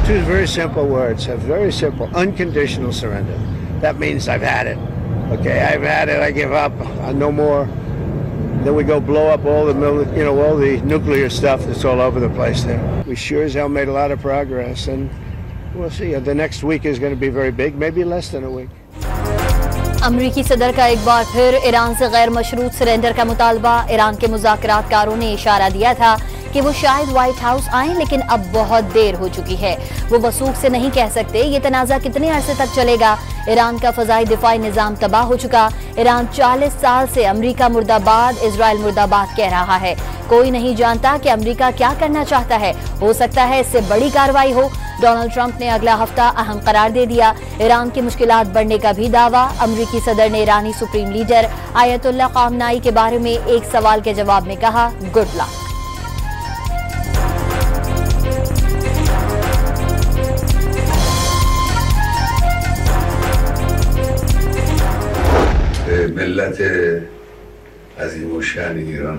Two very simple words, a very simple, unconditional surrender. That means I've had it. Okay, I've had it, I give up, no more. Then we go blow up all the, all the nuclear stuff that's all over the place there. We sure as hell made a lot of progress, and we'll see. The next week is going to be very big, maybe less than a week. अमरीकी सदर का एक बार फिर Iran से गैर मशरूत surrender का मुतालबा। Iran के मुज़ाकरातकारों ने इशारा दिया था कि वो शायद व्हाइट हाउस आएं, लेकिन अब बहुत देर हो चुकी है। वो वसूख से नहीं कह सकते ये तनाज़ा कितने अरसे तक चलेगा। ईरान का फ़ज़ाई दिफ़ाई निज़ाम तबाह हो चुका। ईरान 40 साल से अमरीका मुर्दाबाद, इजराइल मुर्दाबाद कह रहा है। कोई नहीं जानता कि अमरीका क्या करना चाहता है। हो सकता है इससे बड़ी कार्रवाई हो। डोनाल्ड ट्रंप ने अगला हफ्ता अहम करार दे दिया। ईरान की मुश्किलात बढ़ने का भी दावा। अमरीकी सदर ने ईरानी सुप्रीम लीडर आयतुल्लाह ख़ामनाई के बारे में एक सवाल के जवाब में कहा, गुड लक। मिल्लत अज़ीमुश्शान ईरान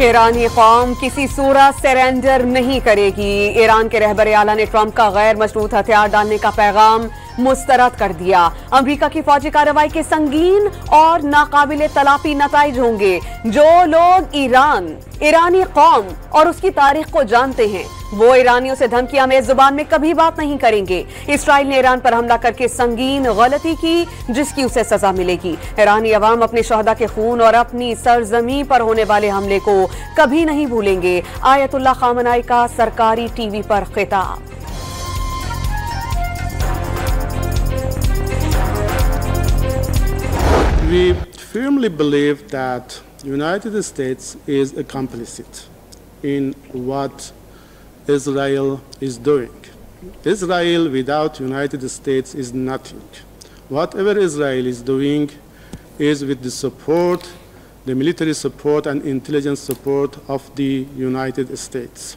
ईरानी कौम किसी सूरत सरेंडर नहीं करेगी। ईरान के रहबर आला ने ट्रंप का गैर मशरूत हथियार डालने का पैगाम मुस्तरद कर दिया। अमेरिका की फौजी कार्रवाई के संगीन और नाकाबिले तलाफी नताइज होंगे। जो लोग ईरानी कौम और उसकी तारीख को जानते हैं वो ईरानियों से धमकियां में जुबान में कभी बात नहीं करेंगे। इसराइल ने ईरान पर हमला करके संगीन गलती की, जिसकी उसे सजा मिलेगी। ईरानी अवाम अपने शहदा के खून और अपनी सरजमी पर होने वाले हमले को कभी नहीं भूलेंगे। आयतुल्लाह ख़ामनाई का सरकारी टीवी पर खिताब। We firmly believe that the United States is complicit in what Israel is doing. Israel without United States is nothing. Whatever Israel is doing is with the support, the military support and intelligence support of the United States.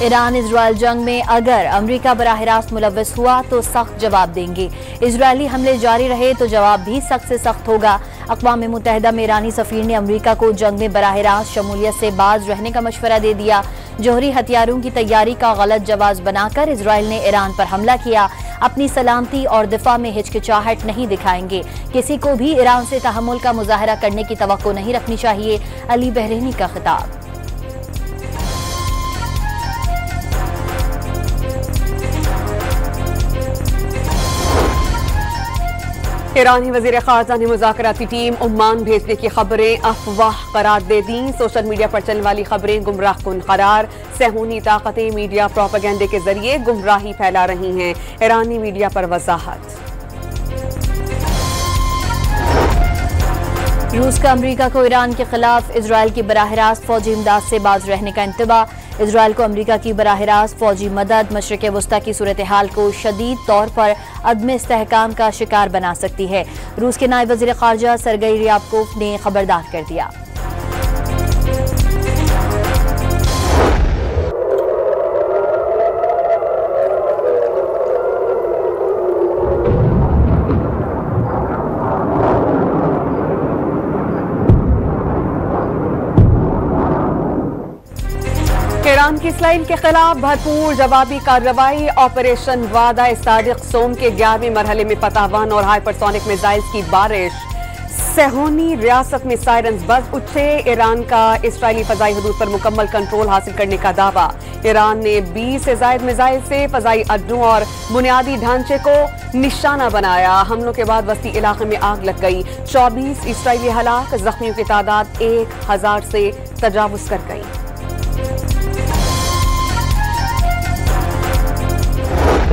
Iran Israel जंग में अगर America बराह रास्त मुलव्वस हुआ तो सख्त जवाब देंगे। Israeli हमले जारी रहे तो जवाब भी सख्त से सख्त होगा। अक़वाम मुत्तहिदा में ईरानी सफ़ीर ने अमेरिका को जंग में बराह रास्त शमूलियत से बाज रहने का मशवरा दे दिया। जौहरी हथियारों की तैयारी का गलत जवाब बनाकर इजराइल ने ईरान पर हमला किया। अपनी सलामती और दिफा में हिचकिचाहट नहीं दिखाएंगे। किसी को भी ईरान से तहम्मुल का मुजाहरा करने की तवक्को नहीं रखनी चाहिए। अली बहरैनी का खिताब। ईरानी वज़ीर ख़ारजा ने मुज़ाकराती टीम ओमान भेजने की खबरें अफवाह करार दे दी। सोशल मीडिया पर चलने वाली खबरें गुमराह कुन करार। सहूनी ताकतें मीडिया प्रोपेगेंडे के जरिए गुमराही फैला रही हैं। ईरानी मीडिया पर वजाहत। रूस का अमेरिका को ईरान के खिलाफ इजराइल की बराह रास्त फौजी इमदाद से बाज रहने का इंतबा। इजराइल को अमेरिका की बराह रास्त फौजी मदद मशरिक़ वस्ता की सूरत हाल को शदीद तौर पर अदम इस्तेहकाम का शिकार बना सकती है। रूस के नायब वज़ीर ख़ारजा सरगई रियाबकोव ने खबरदार कर दिया। ईरान की इसराइल के खिलाफ भरपूर जवाबी कार्रवाई। ऑपरेशन वादा सादिक सोम के 11वें मरहले में फतहवन और हाइपरसोनिक मिसाइल्स की बारिश। सहूनी रियासत में सायरन्स बज उठे। ईरान का इसराइली फजाई हदूद पर मुकम्मल कंट्रोल हासिल करने का दावा। ईरान ने 20 से ज़ायद मिसाइल से फजाई अड्डों और बुनियादी ढांचे को निशाना बनाया। हमलों के बाद वस्ती इलाके में आग लग गई। 24 इसराइली हलाक, जख्मियों की तादाद 1000 से तजावुज कर गई।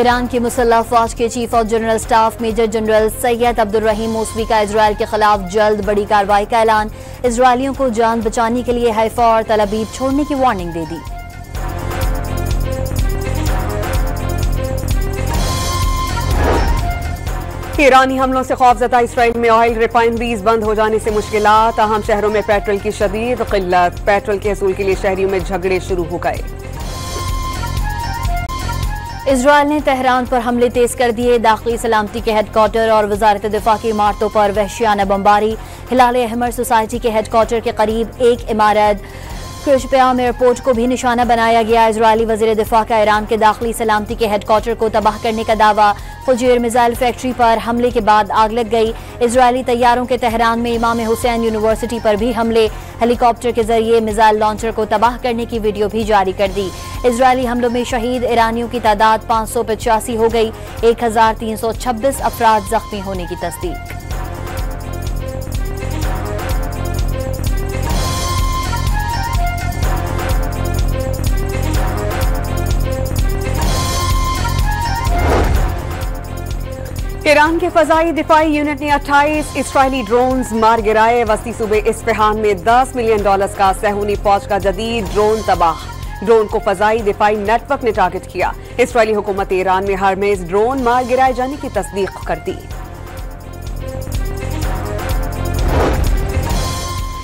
ईरान की मुसल्लह फौज के chief of general staff major general Sayyed Abdolrahim Mousavi का इजराइल के खिलाफ जल्द बड़ी कार्रवाई का ऐलान। इजरायलियों को जान बचाने के लिए हैफा और तल अबीब छोड़ने की वार्निंग दे दी। ईरानी हमलों से खौफजदा इसराइल में ऑयल रिफाइनरीज बंद हो जाने से मुश्किलात। अहम शहरों में पेट्रोल की शदीद किल्लत। पेट्रोल के हसूल के लिए शहरियों में झगड़े शुरू हो गए। इजराइल ने तेहरान पर हमले तेज कर दिए। दाखिली सलामती के हेडक्वार्टर और वजारत दिफा की इमारतों पर वहशियाना बमबारी। हिलाल अहमर सोसाइटी के हेडक्वार्टर के करीब एक इमारत क्रिशपयाम एयरपोर्ट को भी निशाना बनाया गया। इजरायली वजीर दिफा का ईरान के दाखिली सलामती के हेडक्वार्टर को तबाह करने का दावा। फुजैर मिसाइल फैक्ट्री पर हमले के बाद आग लग गई। इजरायली तैयारों के तेहरान में इमाम हुसैन यूनिवर्सिटी पर भी हमले। हेलीकॉप्टर के जरिए मिसाइल लॉन्चर को तबाह करने की वीडियो भी जारी कर दी। इजरायली हमलों में शहीद ईरानियों की तादाद 585 हो गई। 1326 अफराद जख्मी होने की तस्दीक। ईरान के फजाई दिफाई यूनिट ने 28 इसराइली ड्रोन्स मार गिराए। वस्ती सूबे इस्फहान में $10 मिलियन का सहूनी फौज का जदीद ड्रोन तबाह। ड्रोन को फजाई दिफाई नेटवर्क ने टारगेट किया। इसराइली हुकूमत ईरान ने हरमेज ड्रोन मार गिराए जाने की तस्दीक कर दी।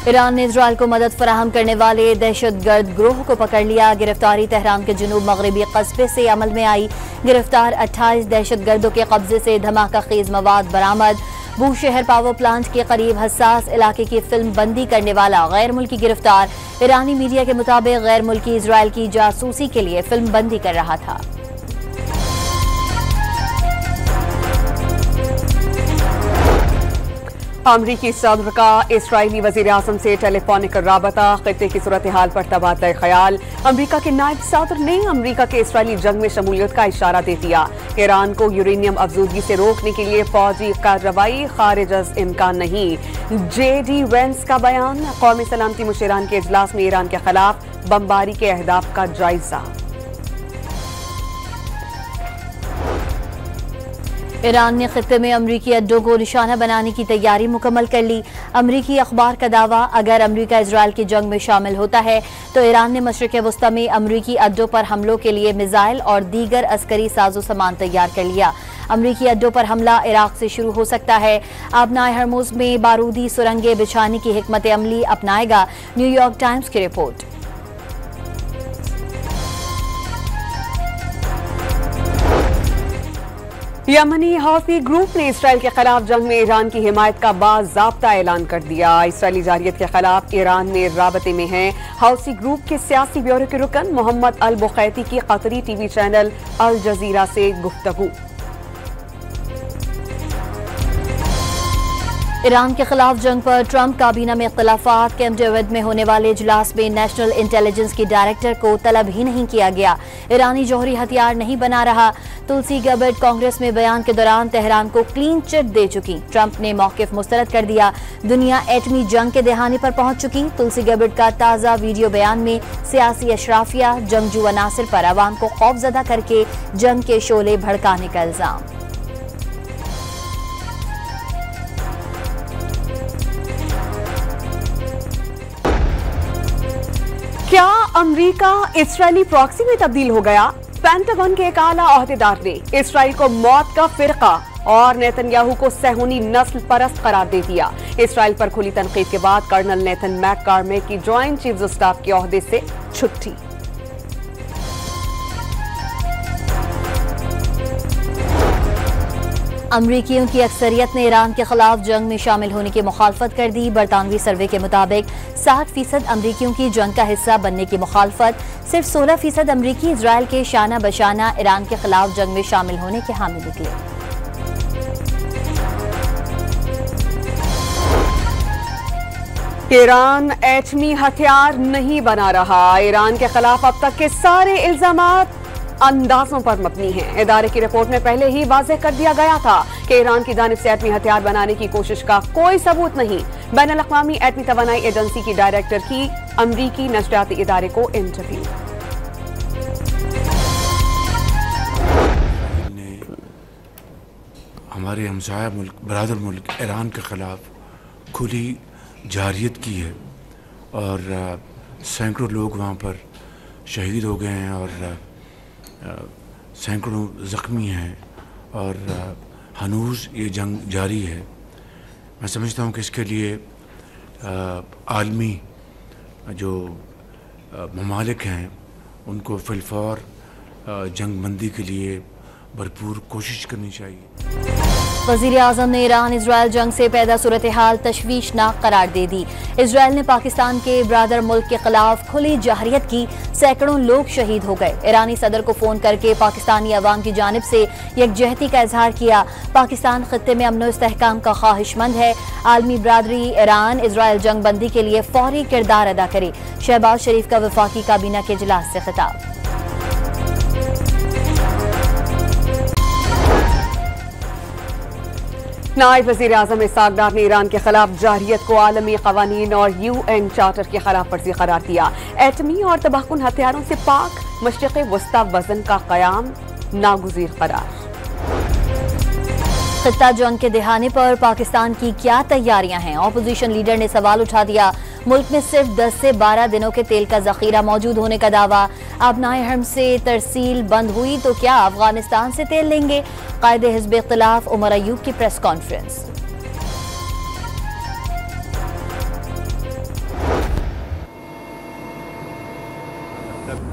ईरान ने इजराइल को मदद फराहम करने वाले दहशतगर्द ग्रोह को पकड़ लिया। गिरफ्तारी तेहरान के जुनूब मगरबी कस्बे से अमल में आई। गिरफ्तार 28 दहशतगर्दों के कब्जे से धमाका खेज मवाद बरामद। बूशहर पावर प्लांट के करीब हसास इलाके की फिल्म बंदी करने वाला गैर मुल्की गिरफ्तार। ईरानी मीडिया के मुताबिक गैर मुल्की इजराइल की जासूसी के लिए फिल्म बंदी कर रहा था। अमरीकी सदर का इसराइली वजीर आजम से टेलीफोनिक राबता। खित्ते की सूरत हाल पर तबादला ख्याल। अमरीका के नायब सदर ने अमरीका के इसराइली जंग में शमूलियत का इशारा दे दिया। ईरान को यूरेनियम अफजूदगी से रोकने के लिए फौजी कार्रवाई खारिज अज इम्कान नहीं। JD वेंस का बयान। कौमी सलामती मुशीरान के इजलास में ईरान के खिलाफ बमबारी के अहदाफ का जायजा। ईरान ने खित्ते में अमरीकी अड्डों को निशाना बनाने की तैयारी मुकम्मल कर ली। अमरीकी अखबार का दावा, अगर अमरीका इजराइल की जंग में शामिल होता है तो ईरान ने मशरिक वस्ता में अमरीकी अड्डों पर हमलों के लिए मिसाइल और दीगर अस्करी साजो सामान तैयार कर लिया। अमरीकी अड्डों पर हमला इराक से शुरू हो सकता है। आबनाए हरमुज में बारूदी सुरंगें बिछाने की हिकमत अमली अपनाएगा। न्यूयॉर्क टाइम्स की रिपोर्ट। यमनी हौसी ग्रुप ने इसराइल के खिलाफ जंग में ईरान की हिमायत का बाज़ाब्ता ऐलान कर दिया। इसराइली जारियत के खिलाफ ईरान में राबते में है। हौसी ग्रुप के सियासी ब्यूरो के रुकन मोहम्मद अल बुखैती की कतरी टीवी चैनल अल जजीरा से गुफ्तगू। ईरान के खिलाफ जंग पर ट्रंप काबीना में इख्तिलाफात। कैंप डेविड में होने वाले इजलास में नेशनल इंटेलिजेंस की डायरेक्टर को तलब ही नहीं किया गया। ईरानी जौहरी हथियार नहीं बना रहा। तुलसी गैबर्ट कांग्रेस में बयान के दौरान तेहरान को क्लीन चिट दे चुकी। ट्रंप ने मौकिफ मुस्तरद कर दिया। दुनिया एटमी जंग के दहाने पर पहुंच चुकी। तुलसी गैबर्ट का ताज़ा वीडियो बयान में सियासी अशराफिया जंगजू अनासिर पर अवाम को खौफजदा करके जंग के शोले भड़काने का इल्जाम। क्या अमेरिका इसराइली प्रॉक्सी में तब्दील हो गया? पेंटागन के एक आला ओहदेदार ने इसराइल को मौत का फिरका और नेतन्याहू को सहूनी नस्ल परस्त करार दे दिया। इसराइल पर खुली तनकीद के बाद कर्नल नेथन मैककार्मिक की जॉइंट चीफ ऑफ स्टाफ के ओहदे से छुट्टी। अमरीकियों की अक्सरियत ने ईरान के खिलाफ जंग में शामिल होने की मुखालफत कर दी। बरतानवी सर्वे के मुताबिक 60% अमरीकियों की जंग का हिस्सा बनने की मुखालफत। सिर्फ 16% अमरीकी इजराइल के शाना बशाना ईरान के खिलाफ जंग में शामिल होने के हामी निकले। ईरान एटमी हथियार नहीं बना रहा। ईरान के खिलाफ अब तक के सारे इल्जामात अंदाजों पर मबनी हैं। इदारे की रिपोर्ट में पहले ही वाज़ेह कर दिया गया था कि ईरान की जानिब से एटमी हथियार बनाने की कोशिश का कोई सबूत नहीं। बैनुल अक़वामी एटमी तवानाई एजेंसी की डायरेक्टर की अमरीकी नशरियाती इदारे को इंटरव्यू। हमारे हमसाया मुल्क बरादर मुल्क ईरान के ख़िलाफ़ खुली जारियत की है और सैकड़ों लोग वहाँ पर शहीद हो गए हैं और सैकड़ों ज़ख्मी हैं और हनूज़ ये जंग जारी है। मैं समझता हूँ कि इसके लिए आलमी जो ममालिक हैं उनको फिलफौर जंग बंदी के लिए भरपूर कोशिश करनी चाहिए। वज़ीर-ए-आज़म ने ईरान इजराइल जंग से पैदा सूरत हाल तशवीशनाक करार दे दी। इजराइल ने पाकिस्तान के ब्रादर मुल्क के खिलाफ खुली जाहिरियत की, सैकड़ों लोग शहीद हो गए। ईरानी सदर को फोन करके पाकिस्तानी अवाम की जानिब से यकजहती का इजहार किया। पाकिस्तान खित्ते में अमन व इस्तेहकाम का ख्वाहिशमंद है। आलमी बरादरी ईरान इजराइल जंग बंदी के लिए फौरी किरदार अदा करे। शहबाज शरीफ का वफाकी काबीना के इजलास से खिताब। नायब वज़ीर आज़म इसहाक़ डार ने ईरान के खिलाफ जारियत को आलमी क़वानीन और UN चार्टर की खिलाफ वर्जी करार दिया। एटमी और तबाहकुन हथियारों से पाक मशरिक़ वस्ता वज़न का क़याम नागुज़ीर करार। खित्ता जंग के दिहाने पर पाकिस्तान की क्या तैयारियां हैं? ऑपोजिशन लीडर ने सवाल उठा दिया। मुल्क में सिर्फ 10 से 12 दिनों के तेल का जखीरा मौजूद होने का दावा। अबनाए हर्म से तरसील बंद हुई तो क्या अफगानिस्तान से तेल लेंगे? कायदे हिज़्ब इख्तिलाफ उमर अयूब की प्रेस कॉन्फ्रेंस।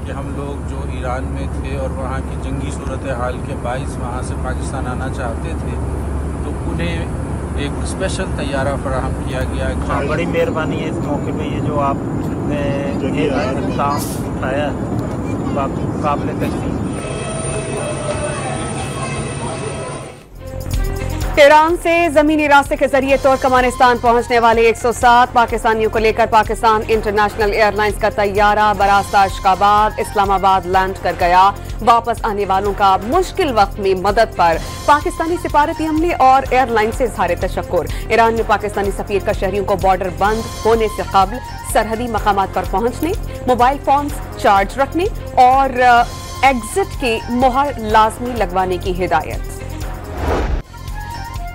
कि हम लोग जो ईरान में थे और वहाँ की जंगी सूरत हाल के बाइस वहाँ से पाकिस्तान आना चाहते थे तो उन्हें एक स्पेशल तैयारा फराहम किया गया। बड़ी मेहरबानी है इस मौके पे ये जो आपने काम उठाया काबिल तकसीम। ईरान से जमीनी रास्ते के जरिए तुर्कमेनिस्तान पहुंचने वाले 107 पाकिस्तानियों को लेकर पाकिस्तान इंटरनेशनल एयरलाइंस का तैयारा बरास्ता अशकाबाद इस्लामाबाद लैंड कर गया। वापस आने वालों का मुश्किल वक्त में मदद पर पाकिस्तानी सिफारती अमले और एयरलाइन से इजहार तशक्कुर। ईरान में पाकिस्तानी सफीर का शहरियों को बॉर्डर बंद होने से कबल सरहदी मकामात पर पहुंचने, मोबाइल फोन चार्ज रखने और एग्जिट की मोहर लाजमी लगवाने की हिदायत।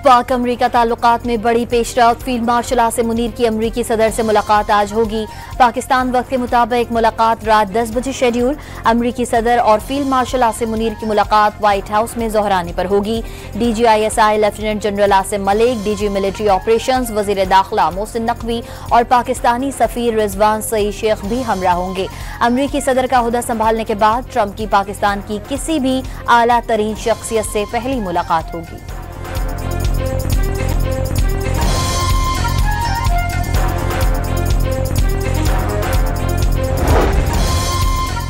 पाक अमरीका ताल्लुकात में बड़ी पेशरफ्त। फील्ड मार्शल आसिम मुनीर की अमरीकी सदर से मुलाकात आज होगी। पाकिस्तान वक्त के मुताबिक मुलाकात रात 10 बजे शेड्यूल। अमरीकी सदर और फील्ड मार्शल आसिम मुनीर की मुलाकात व्हाइट हाउस में ज़ोहरानी पर होगी। DGISI lieutenant general Asim Malik, DG military operations वजीर दाखिला मोहसिन नकवी और पाकिस्तानी सफीर रिजवान सईद शेख भी हमरा होंगे। अमरीकी सदर का ओहदा संभालने के बाद ट्रंप की पाकिस्तान की किसी भी आला तरीन शख्सियत से पहली मुलाकात होगी।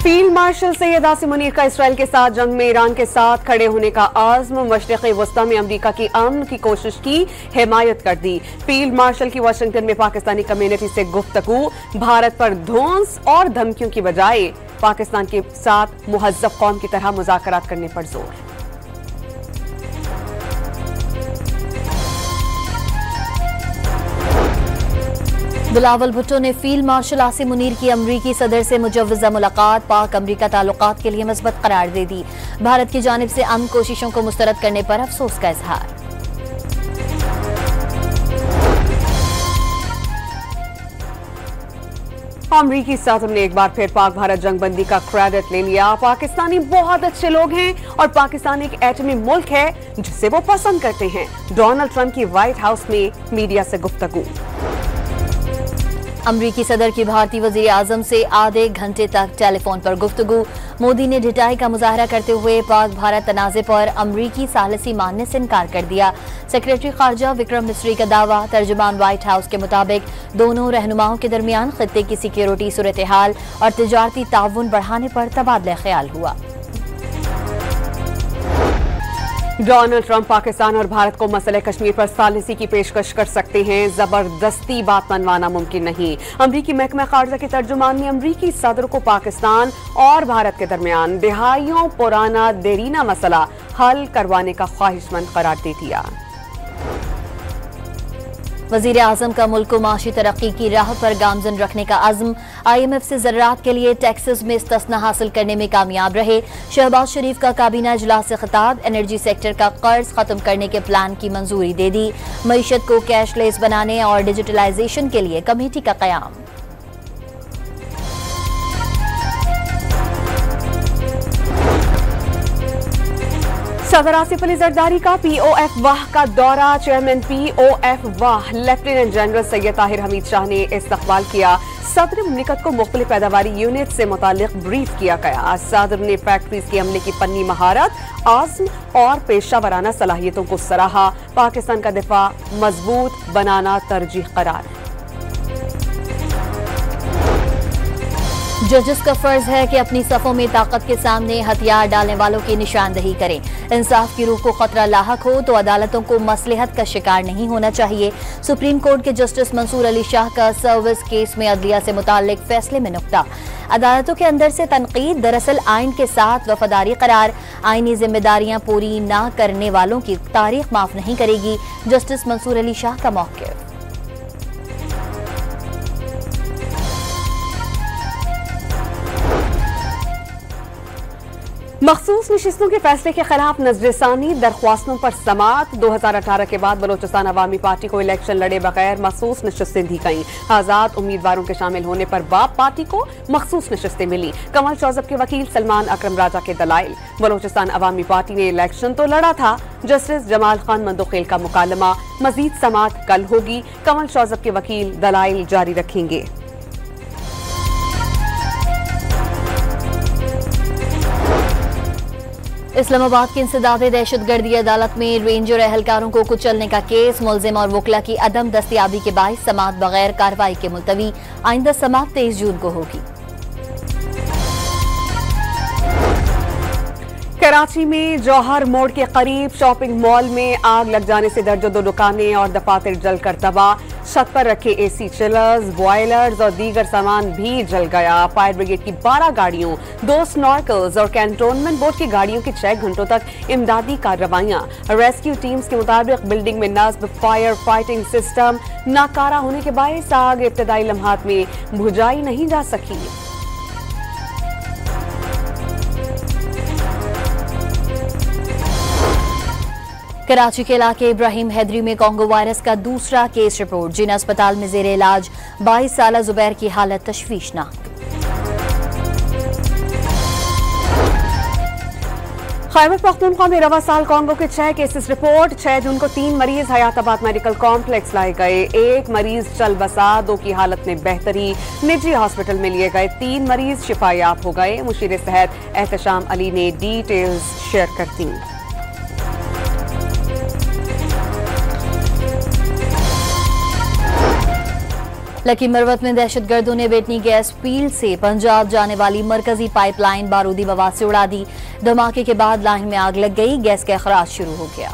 फील्ड मार्शल सैयद आसिम मुनीर का इसराइल के साथ जंग में ईरान के साथ खड़े होने का आज़्म। मशरिक़ वस्ता में अमरीका की अमन की कोशिश की हिमायत कर दी। फील्ड मार्शल की वाशिंगटन में पाकिस्तानी कम्युनिटी से गुफ्तगू। भारत पर धौंस और धमकियों की बजाय पाकिस्तान के साथ मुहज़्ज़ब कौम की तरह मुज़ाकरात करने पर जोर। बिलावल भुट्टो ने फील्ड मार्शल आसिम मुनीर की अमरीकी सदर से मुजव्वज़ा मुलाकात पाक अमरीका ताल्लुकात के लिए मस्बत करार दे दी। भारत की जानिब से अमन कोशिशों को मुस्तरद करने पर अफसोस का इजहार। अमरीकी सदर ने एक बार फिर पाक भारत जंग बंदी का क्रेडिट ले लिया। पाकिस्तानी बहुत अच्छे लोग हैं और पाकिस्तान एक एटमी मुल्क है जिसे वो पसंद करते हैं। डोनाल्ड ट्रंप की व्हाइट हाउस में मीडिया से गुफ्तगू। अमरीकी सदर की भारतीय वज़ीर आज़म से आधे घंटे तक टेलीफोन पर गुफ्तगू। मोदी ने ढिठाई का मुजाहरा करते हुए पाक भारत तनाज़े पर अमरीकी सालिसी मानने से इनकार कर दिया। सेक्रेटरी खारजा विक्रम मिस्री का दावा। तर्जुमान व्हाइट हाउस के मुताबिक दोनों रहनुमाओं के दरमियान खित्ते की सिक्योरिटी सूरत हाल और तिजारती ताउन बढ़ाने पर तबादला ख्याल हुआ। डोनाल्ड ट्रंप पाकिस्तान और भारत को मसले कश्मीर पर सालिसी की पेशकश कर सकते हैं। जबरदस्ती बात मनवाना मुमकिन नहीं। अमरीकी महकमा खारजा के तर्जुमान ने अमरीकी सदर को पाकिस्तान और भारत के दरमियान दिहाइयों पुराना देरीना मसला हल करवाने का ख्वाहिशमंद करार दे दिया। वजीर आजम का मुल्क को माशी तरक्की की राह पर गामजन रखने का अज़्म। IMF से ज़राअत के लिए टैक्सेस में इस्तिस्ना हासिल करने में कामयाब रहे। शहबाज शरीफ का काबीना इजलास से खिताब। एनर्जी सेक्टर का कर्ज खत्म करने के प्लान की मंजूरी दे दी। मईशत को कैशलेस बनाने और डिजिटलाइजेशन के लिए कमेटी का क़याम। सदर आसिफ अली जरदारी का POF वाह का दौरा। चेयरमैन POF वाह लेफ्टिनेंट जनरल सैयद ताहिर हमीद शाह ने इस्तकबाल किया। सदर मुमलिकत को मुख्तलिफ पैदावारी यूनिट से मुतालिक ब्रीफ किया गया। सदर ने फैक्ट्रीज के अमले की फन्नी महारत, आज़्म और पेशा वराना सलाहियतों को सराहा। पाकिस्तान का दिफा मजबूत बनाना तरजीह करार। जजेस का फर्ज है कि अपनी सफ़ों में ताकत के सामने हथियार डालने वालों की निशानदही करें। इंसाफ की रूह को खतरा लाहक हो तो अदालतों को मसलहत का शिकार नहीं होना चाहिए। सुप्रीम कोर्ट के जस्टिस मंसूर अली शाह का सर्विस केस में अदलिया से मुताल्लिक फैसले में नुक्ता। अदालतों के अंदर से तनकीद दरअसल आइन के साथ वफादारी करार। आइनी जिम्मेदारियां पूरी ना करने वालों की तारीख माफ नहीं करेगी। जस्टिस मंसूर अली शाह का मौक़िफ़। मखसूस नशिस्तों के फैसले के खिलाफ नजरसानी, दरख्वास्तों पर समाअत। 2018 के बाद बलोचिस्तान अवामी पार्टी को इलेक्शन लड़े बगैर मखसूस नशिस्तें दी गईं। आजाद उम्मीदवारों के शामिल होने पर बाप पार्टी को मखसूस नशिस्तें मिली। कमल चौजब के वकील सलमान अकरम राजा के दलाइल। बलोचिस्तान अवामी पार्टी ने इलेक्शन तो लड़ा था। जस्टिस जमाल खान मंदोखेल का मुकालमा। मजीद समाअत कल होगी। कमल चौजब के वकील दलाइल जारी रखेंगे। इस्लामाबाद की इंसदादे दहशतगर्दी अदालत में रेंजर एहलकारों को कुचलने का केस। मुलजिम और वकला की अदम दस्तियाबी के बाइस समाअत बगैर कार्रवाई के मुलतवी। आइंदा समाअत 23 जून को होगी। कराची में जौहर मोड़ के करीब शॉपिंग मॉल में आग लग जाने से दर्जनों दुकानें और दफातर जलकर तबाह। छत पर रखे AC चिलर्स, बॉयलर्स और दीगर सामान भी जल गया। फायर ब्रिगेड की 12 गाड़ियों, 2 स्नॉर्कल्स और कैंटोनमेंट बोर्ड की गाड़ियों की 6 घंटों तक इमदादी कार्रवाइयां। रेस्क्यू टीम्स के मुताबिक बिल्डिंग में नस्ब फायर फाइटिंग सिस्टम नाकारा होने के बायस आग इब्तदाई लम्हात में बुझाई नहीं जा सकी। कराची के इलाके इब्राहिम हैदरी में कोंगो वायरस का दूसरा केस रिपोर्ट। जिन अस्पताल में जेर इलाज 22 साला जुबैर की हालत तशवीशनाक। खैबर पख्तूनख्वा में रवा साल कोंगो के 6 केसेस रिपोर्ट। 6 जून को 3 मरीज हयाताबाद मेडिकल कॉम्प्लेक्स लाए गए। 1 मरीज चल बसा, 2 की हालत में बेहतरी, निजी हॉस्पिटल में लिए गए। 3 मरीज शिफायाब हो गए। मुशीर सेहत एहतशाम अली ने डिटेल्स शेयर कर दी। लकी मरवत में दहशतगर्दों ने बेटनी गैस फील्ड से पंजाब जाने वाली मरकजी पाइपलाइन बारूदी मवाद से उड़ा दी। धमाके के बाद लाइन में आग लग गई। गैस का अखराज शुरू हो गया।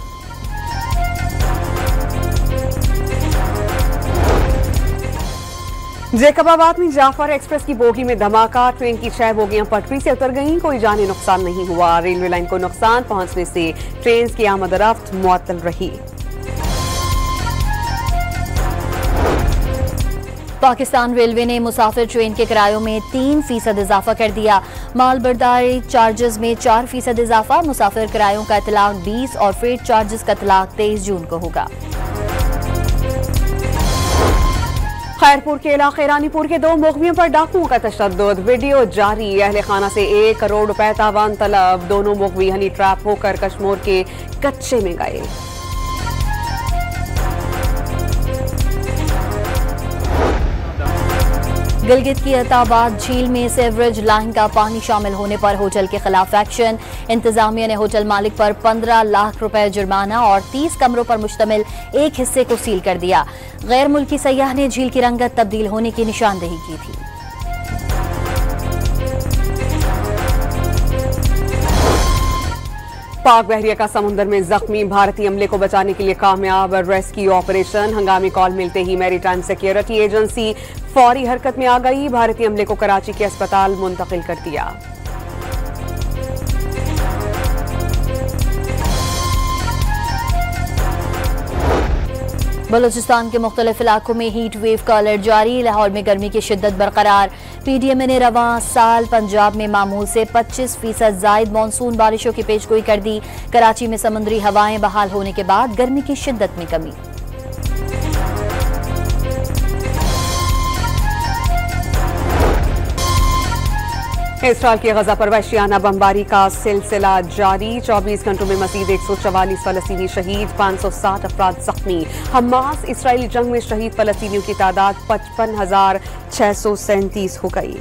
जैकबाबाद में जाफर एक्सप्रेस की बोगी में धमाका। ट्रेन की 6 बोगियां पटरी से उतर गईं। कोई जानी नुकसान नहीं हुआ। रेलवे लाइन को नुकसान पहुंचने से ट्रेन की आमद-ओ-रफ्त मुअत्तल रही। पाकिस्तान रेलवे ने मुसाफिर ट्रेन के किरायों में 3% इजाफा कर दिया। माल बर्दारी चार्जेस में 4% इजाफा। मुसाफिर किरायों का इतलाक 20 और फ्रेट चार्जेस का इतलाक 23 जून को होगा। खैरपुर के इलाके रानीपुर के 2 मुगवियों पर डाकुओं का तशद्दुद। वीडियो जारी। अहले खाना से 1 करोड़ रुपए तावान तलब। दोनों मुगवी हनी ट्रैप होकर कश्मोर के कच्चे में गए। गिलगित की अताबाद झील में सेवरेज लाइन का पानी शामिल होने पर होटल के खिलाफ एक्शन। इंतजामिया ने होटल मालिक पर 15 लाख रुपए जुर्माना और 30 कमरों पर मुश्तमिल एक हिस्से को सील कर दिया। गैर मुल्की सयाह ने झील की रंगत तब्दील होने की निशानदेही की थी। पाक बहरिया का समुद्र में जख्मी भारतीय अमले को बचाने के लिए कामयाब रेस्क्यू ऑपरेशन। हंगामी कॉल मिलते ही मैरीटाइम सिक्योरिटी एजेंसी फौरी हरकत में आ गई। भारतीय अमले को कराची के अस्पताल मुंतकिल कर दिया। बलूचिस्तान के मुख्तलिफ इलाकों में हीट वेव का अलर्ट जारी। लाहौर में गर्मी की शिद्दत बरकरार। PDMA ने रवां साल पंजाब में मामूल से 25% जायद मानसून बारिशों की पेशगोई कर दी। कराची में समुद्री हवाएं बहाल होने के बाद गर्मी की शिद्दत में कमी। इसराइल की गजा पर वहशियाना बमबारी का सिलसिला जारी। 24 घंटों में मजीद 144 फलस्तीनी शहीद, 560 अफराद जख्मी। हमास इसराइली जंग में शहीद फलस्तीनियों की तादाद 55,637 हो गई।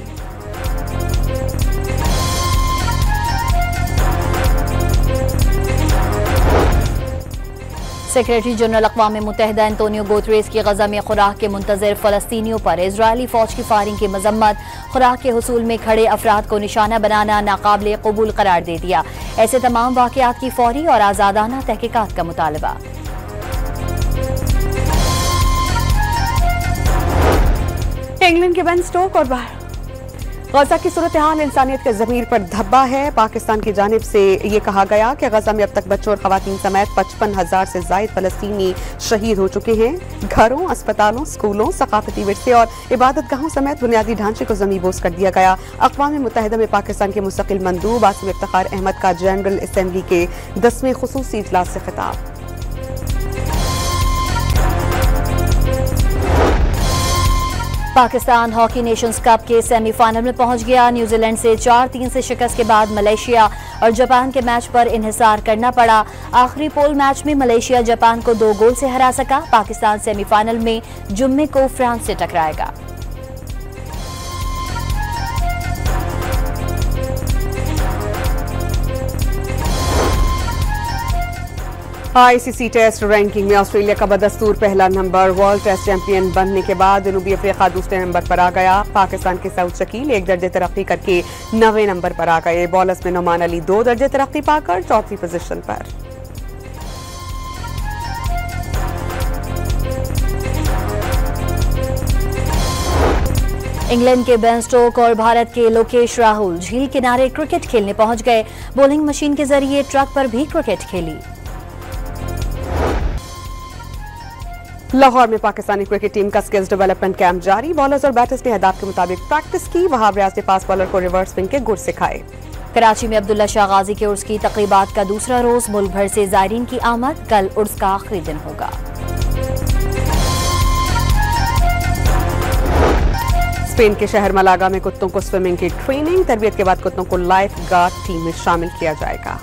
सेक्रेटरी जनरल अक़वाम मुत्तहिदा एंटोनियो गुतेरेस की गजा में खुराक के मुंतज़िर फलस्तीनियों पर इजरायली फौज की फायरिंग की मजम्मत। खुराक के हुसूल में खड़े अफराद को निशाना बनाना नाकाबिले कबूल करार दे दिया। ऐसे तमाम वाक़यात की फौरी और आज़ादाना तहकीकात का मुतालबा। इंग्लैंड के बेन स्टोक और गजा की सूरत हाल इंसानियत के ज़मीर पर धब्बा है। पाकिस्तान की जानिब से ये कहा गया कि गजा में अब तक बच्चों और खवातीन समेत 55,000 से जायद फलस्तीनी शहीद हो चुके हैं। घरों, अस्पतालों, स्कूलों, सकाफती विरसे और इबादत गाहों समेत बुनियादी ढांचे को ज़मींबोस कर दिया गया। अक़वाम मुत्तहिदा में पाकिस्तान के मुस्तकिल मंदूब आसिम इफ्तिखार अहमद का जनरल असम्बली के 10वें खुसूसी इजलास से खिताब। पाकिस्तान हॉकी नेशंस कप के सेमीफाइनल में पहुंच गया। न्यूजीलैंड से 4-3 से शिकस्त के बाद मलेशिया और जापान के मैच पर इन्हिसार करना पड़ा। आखिरी पोल मैच में मलेशिया जापान को 2 गोल से हरा सका। पाकिस्तान सेमीफाइनल में जुम्मे को फ्रांस से टकराएगा। ICC टेस्ट रैंकिंग में ऑस्ट्रेलिया का बदस्तूर पहला नंबर। वर्ल्ड टेस्ट चैंपियन बनने के बाद जनूबी अफ्रीका दूसरे नंबर पर आ गया। पाकिस्तान के सऊद शकील 1 दर्जे तरक्की करके 9वें नंबर पर आ गए। बॉलर्स में नोमान अली 2 दर्जे तरक्की पाकर 4थी पोजीशन पर। इंग्लैंड के बेन स्टोक और भारत के लोकेश राहुल झील किनारे क्रिकेट खेलने पहुंच गए। बॉलिंग मशीन के जरिए ट्रक पर भी क्रिकेट खेली। लाहौर में पाकिस्तानी क्रिकेट टीम का स्किल्स डेवलपमेंट कैंप जारी। बॉलर्स और बैटर्स ने अहदाफ के मुताबिक प्रैक्टिस की। वहाब रियाज ने फास्ट बॉलर को रिवर्स स्विंग के गुर सिखाए। कराची में अब्दुल्ला शाह गाजी के उर्स की तकरीबात का दूसरा रोज। मुल्क भर से जायरीन की आमद। कल उर्स का आखिरी दिन होगा। स्पेन के शहर मलागा में कुत्तों को स्विमिंग की ट्रेनिंग। तरबियत के बाद कुत्तों को लाइफ गार्ड टीम में शामिल किया जाएगा।